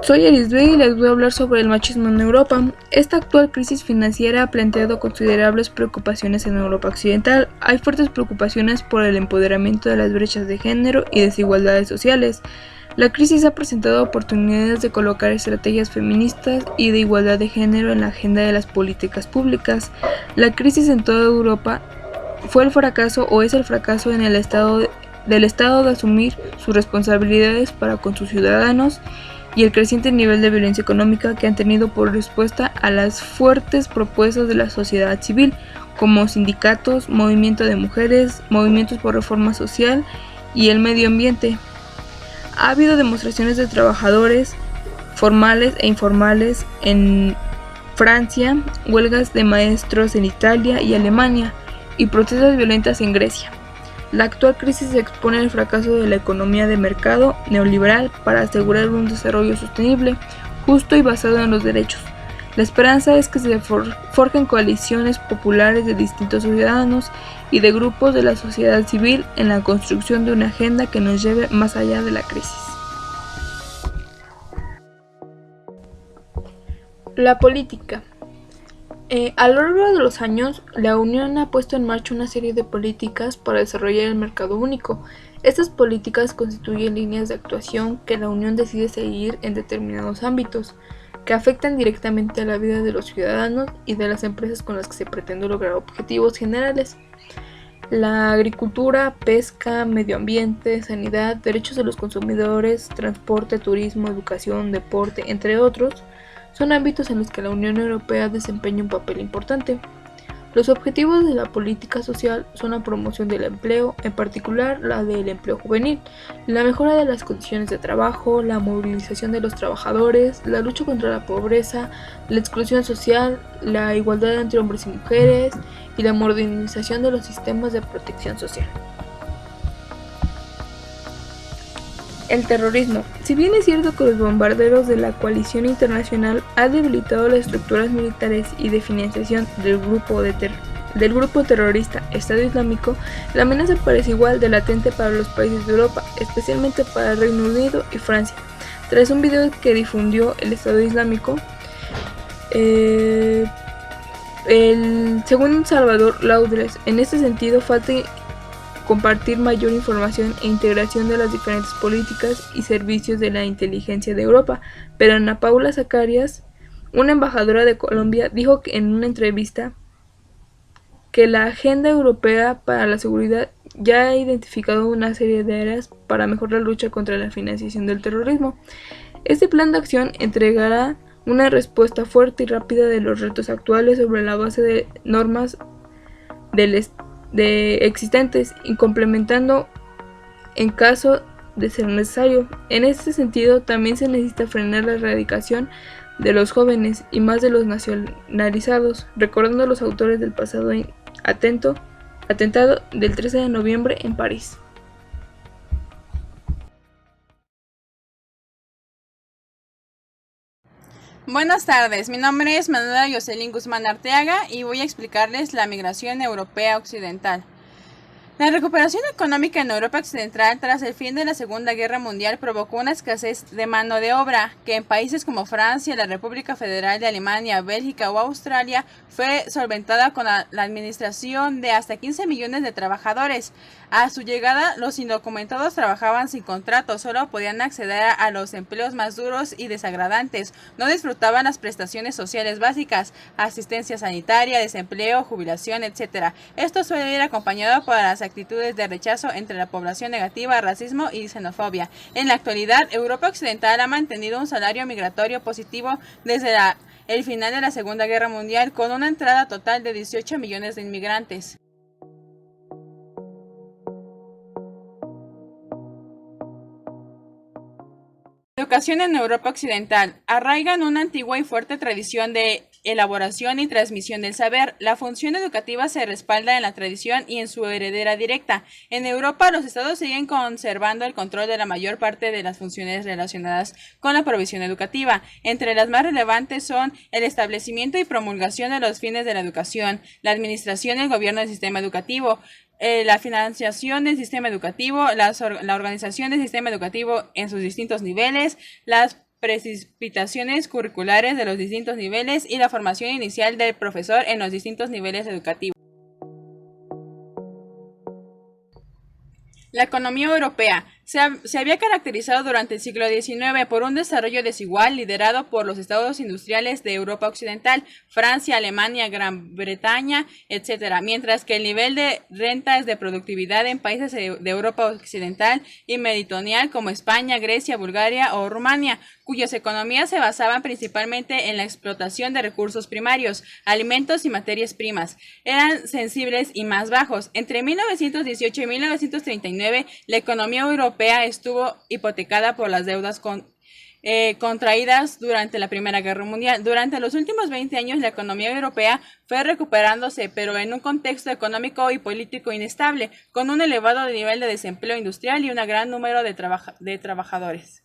Soy Elisbe y les voy a hablar sobre el machismo en Europa. Esta actual crisis financiera ha planteado considerables preocupaciones en Europa Occidental. Hay fuertes preocupaciones por el empoderamiento de las brechas de género y desigualdades sociales. La crisis ha presentado oportunidades de colocar estrategias feministas y de igualdad de género en la agenda de las políticas públicas. La crisis en toda Europa fue el fracaso o es el fracaso en el del Estado de asumir sus responsabilidades para con sus ciudadanos y el creciente nivel de violencia económica que han tenido por respuesta a las fuertes propuestas de la sociedad civil, como sindicatos, movimiento de mujeres, movimientos por reforma social y el medio ambiente. Ha habido demostraciones de trabajadores formales e informales en Francia, huelgas de maestros en Italia y Alemania, y protestas violentas en Grecia. La actual crisis expone el fracaso de la economía de mercado neoliberal para asegurar un desarrollo sostenible, justo y basado en los derechos. La esperanza es que se forjen coaliciones populares de distintos ciudadanos y de grupos de la sociedad civil en la construcción de una agenda que nos lleve más allá de la crisis. La política. A lo largo de los años, la Unión ha puesto en marcha una serie de políticas para desarrollar el mercado único. Estas políticas constituyen líneas de actuación que la Unión decide seguir en determinados ámbitos, que afectan directamente a la vida de los ciudadanos y de las empresas con las que se pretende lograr objetivos generales. La agricultura, pesca, medio ambiente, sanidad, derechos de los consumidores, transporte, turismo, educación, deporte, entre otros, son ámbitos en los que la Unión Europea desempeña un papel importante. Los objetivos de la política social son la promoción del empleo, en particular la del empleo juvenil, la mejora de las condiciones de trabajo, la movilización de los trabajadores, la lucha contra la pobreza, la exclusión social, la igualdad entre hombres y mujeres y la modernización de los sistemas de protección social. El terrorismo. Si bien es cierto que los bombardeos de la coalición internacional han debilitado las estructuras militares y de financiación del grupo terrorista Estado Islámico, la amenaza parece igual de latente para los países de Europa, especialmente para el Reino Unido y Francia. Tras un video que difundió el Estado Islámico, según Salvador Laudres, en este sentido falta compartir mayor información e integración de las diferentes políticas y servicios de la inteligencia de Europa, pero Ana Paula Zacarias, una embajadora de Colombia, dijo en una entrevista que la Agenda Europea para la Seguridad ya ha identificado una serie de áreas para mejorar la lucha contra la financiación del terrorismo. Este plan de acción entregará una respuesta fuerte y rápida de los retos actuales sobre la base de normas existentes y complementando en caso de ser necesario. En este sentido, también se necesita frenar la erradicación de los jóvenes y más de los nacionalizados, recordando a los autores del pasado atentado del 13 de noviembre en París. Buenas tardes, mi nombre es Manuela Jocelyn Guzmán Arteaga y voy a explicarles la migración europea occidental. La recuperación económica en Europa Occidental tras el fin de la Segunda Guerra Mundial provocó una escasez de mano de obra que en países como Francia, la República Federal de Alemania, Bélgica o Australia fue solventada con la administración de hasta 15 millones de trabajadores. A su llegada, los indocumentados trabajaban sin contrato, solo podían acceder a los empleos más duros y desagradantes, no disfrutaban las prestaciones sociales básicas, asistencia sanitaria, desempleo, jubilación, etc. Esto suele ir acompañado por las actitudes de rechazo entre la población negativa, racismo y xenofobia. En la actualidad, Europa Occidental ha mantenido un salario migratorio positivo desde el final de la Segunda Guerra Mundial, con una entrada total de 18 millones de inmigrantes. Educación en Europa Occidental. Arraigan una antigua y fuerte tradición de elaboración y transmisión del saber. La función educativa se respalda en la tradición y en su heredera directa. En Europa, los estados siguen conservando el control de la mayor parte de las funciones relacionadas con la provisión educativa. Entre las más relevantes son el establecimiento y promulgación de los fines de la educación, la administración y el gobierno del sistema educativo, la financiación del sistema educativo, la organización del sistema educativo en sus distintos niveles, las precipitaciones curriculares de los distintos niveles y la formación inicial del profesor en los distintos niveles educativos. La economía europea se había caracterizado durante el siglo XIX por un desarrollo desigual liderado por los estados industriales de Europa Occidental, Francia, Alemania, Gran Bretaña, etc., mientras que el nivel de rentas de productividad en países de Europa Occidental y meridional como España, Grecia, Bulgaria o Rumania, cuyas economías se basaban principalmente en la explotación de recursos primarios, alimentos y materias primas, eran sensibles y más bajos. Entre 1918 y 1939, la economía europea estuvo hipotecada por las deudas contraídas durante la Primera Guerra Mundial. Durante los últimos 20 años, la economía europea fue recuperándose, pero en un contexto económico y político inestable, con un elevado nivel de desempleo industrial y un gran número de trabajadores.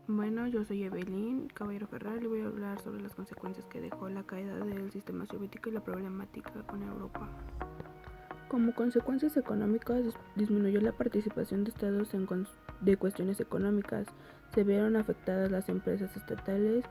Bueno, yo soy Evelyn Caballero Ferral y voy a hablar sobre las consecuencias que dejó la caída del sistema soviético y la problemática con Europa. Como consecuencias económicas, disminuyó la participación de estados de cuestiones económicas, se vieron afectadas las empresas estatales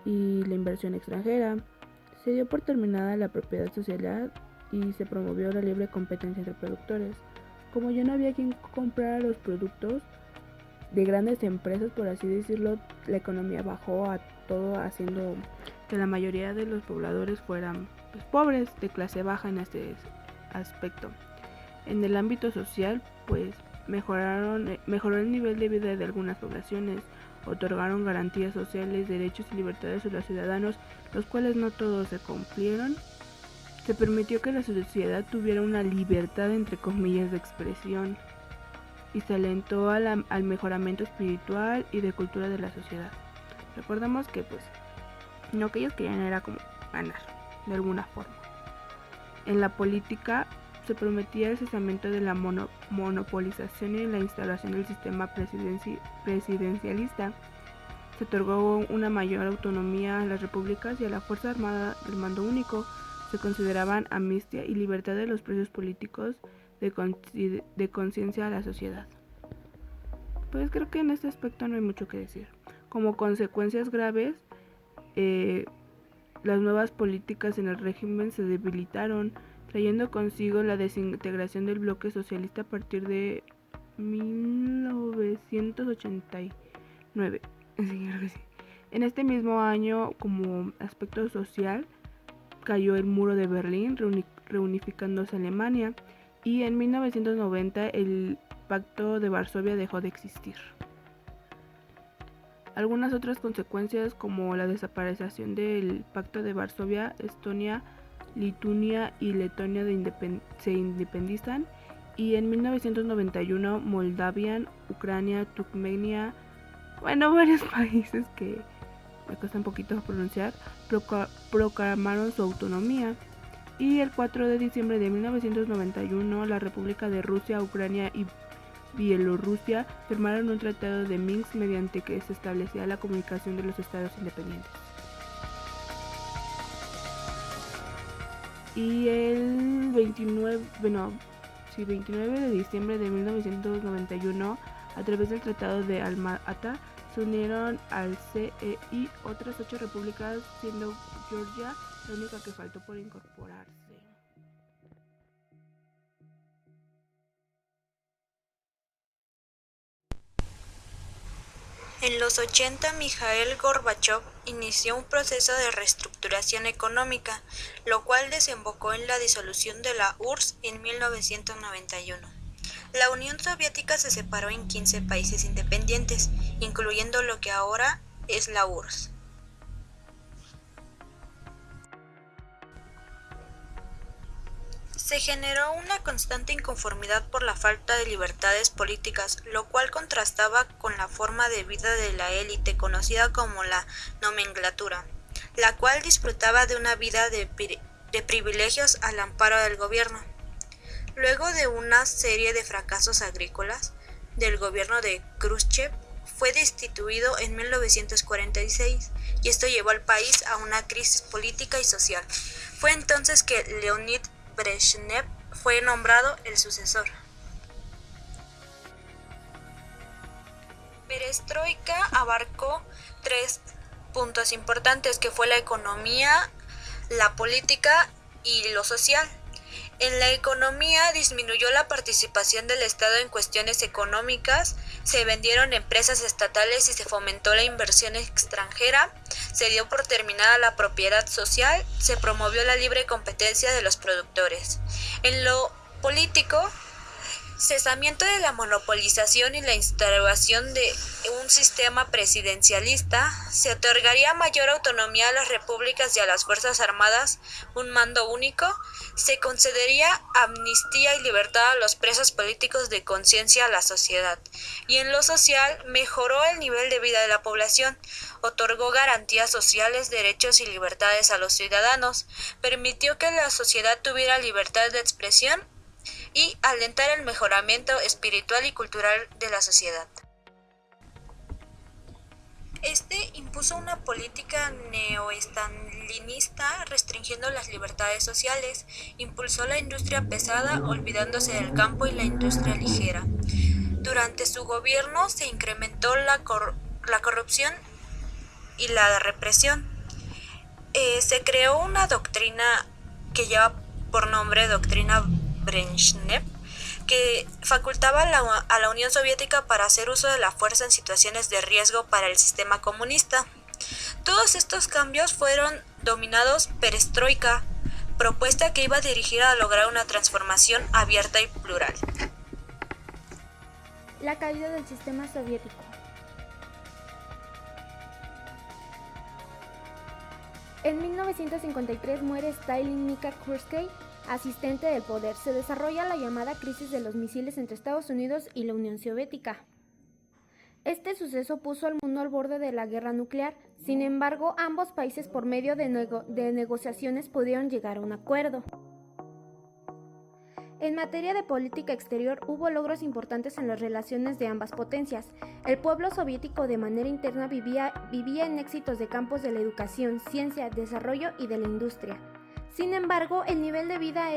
y la inversión extranjera, se dio por terminada la propiedad social y se promovió la libre competencia entre productores. Como ya no había quien comprara los productos de grandes empresas, por así decirlo, la economía bajó a todo, haciendo que la mayoría de los pobladores fueran pobres, de clase baja en este aspecto. En el ámbito social, pues mejoró el nivel de vida de algunas poblaciones, otorgaron garantías sociales, derechos y libertades a los ciudadanos, los cuales no todos se cumplieron. Se permitió que la sociedad tuviera una libertad entre comillas de expresión y se alentó al mejoramiento espiritual y de cultura de la sociedad. Recordemos que pues lo que ellos querían era como ganar de alguna forma. En la política se prometía el cesamiento de la monopolización y la instalación del sistema presidencialista. Se otorgó una mayor autonomía a las repúblicas y a la Fuerza Armada del mando único. Se consideraban amnistía y libertad de los presos políticos de conciencia a la sociedad. Pues creo que en este aspecto no hay mucho que decir. Como consecuencias graves, las nuevas políticas en el régimen se debilitaron, trayendo consigo la desintegración del bloque socialista a partir de 1989. En este mismo año, como aspecto social, cayó el muro de Berlín, reunificándose Alemania, y en 1990 el Pacto de Varsovia dejó de existir. Algunas otras consecuencias, como la desaparición del Pacto de Varsovia, Estonia, Lituania y Letonia se independizan, y en 1991 Moldavia, Ucrania, Turkmenia, varios países que me cuesta un poquito pronunciar, proclamaron su autonomía. Y el 4 de diciembre de 1991, la República de Rusia, Ucrania y Bielorrusia firmaron un tratado de Minsk mediante que se establecía la comunicación de los estados independientes. Y el 29 de diciembre de 1991, a través del Tratado de Alma-Ata, se unieron al CEI otras 8 repúblicas, siendo Georgia la única que faltó por incorporarse. En los 80, Mikhail Gorbachov inició un proceso de reestructuración económica, lo cual desembocó en la disolución de la URSS en 1991. La Unión Soviética se separó en 15 países independientes, incluyendo lo que ahora es la URSS. Se generó una constante inconformidad por la falta de libertades políticas, lo cual contrastaba con la forma de vida de la élite conocida como la nomenclatura, la cual disfrutaba de una vida de privilegios al amparo del gobierno. Luego de una serie de fracasos agrícolas del gobierno de Khrushchev, fue destituido en 1946, y esto llevó al país a una crisis política y social. Fue entonces que Leonid Brezhnev fue nombrado el sucesor. Perestroika abarcó 3 puntos importantes, que fue la economía, la política y lo social. En la economía disminuyó la participación del Estado en cuestiones económicas, se vendieron empresas estatales y se fomentó la inversión extranjera, se dio por terminada la propiedad social, se promovió la libre competencia de los productores. En lo político, cesamiento de la monopolización y la instauración de un sistema presidencialista, se otorgaría mayor autonomía a las repúblicas y a las fuerzas armadas, un mando único, se concedería amnistía y libertad a los presos políticos de conciencia a la sociedad. Y en lo social, mejoró el nivel de vida de la población, otorgó garantías sociales, derechos y libertades a los ciudadanos, permitió que la sociedad tuviera libertad de expresión y alentar el mejoramiento espiritual y cultural de la sociedad. Este impuso una política neoestalinista restringiendo las libertades sociales, impulsó la industria pesada olvidándose del campo y la industria ligera. Durante su gobierno se incrementó la corrupción y la represión. Se creó una doctrina que lleva por nombre Doctrina Brezhnev, que facultaba a la Unión Soviética para hacer uso de la fuerza en situaciones de riesgo para el sistema comunista. Todos estos cambios fueron denominados perestroika, propuesta que iba dirigida a lograr una transformación abierta y plural. La caída del sistema soviético. En 1953 muere Stalin Nikolaevich, asistente del poder. Se desarrolla la llamada crisis de los misiles entre Estados Unidos y la Unión Soviética. Este suceso puso al mundo al borde de la guerra nuclear. Sin embargo, ambos países, por medio de negociaciones, pudieron llegar a un acuerdo. En materia de política exterior, hubo logros importantes en las relaciones de ambas potencias. El pueblo soviético de manera interna vivía en éxitos de campos de la educación, ciencia, desarrollo y de la industria. Sin embargo, el nivel de vida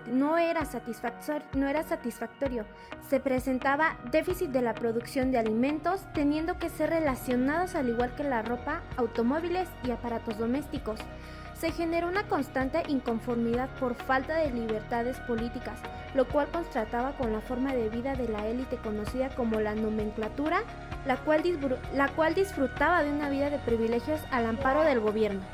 no era satisfactorio. Se presentaba déficit de la producción de alimentos, teniendo que ser relacionados al igual que la ropa, automóviles y aparatos domésticos. Se generó una constante inconformidad por falta de libertades políticas, lo cual contrastaba con la forma de vida de la élite conocida como la nomenclatura, la cual disfrutaba de una vida de privilegios al amparo del gobierno.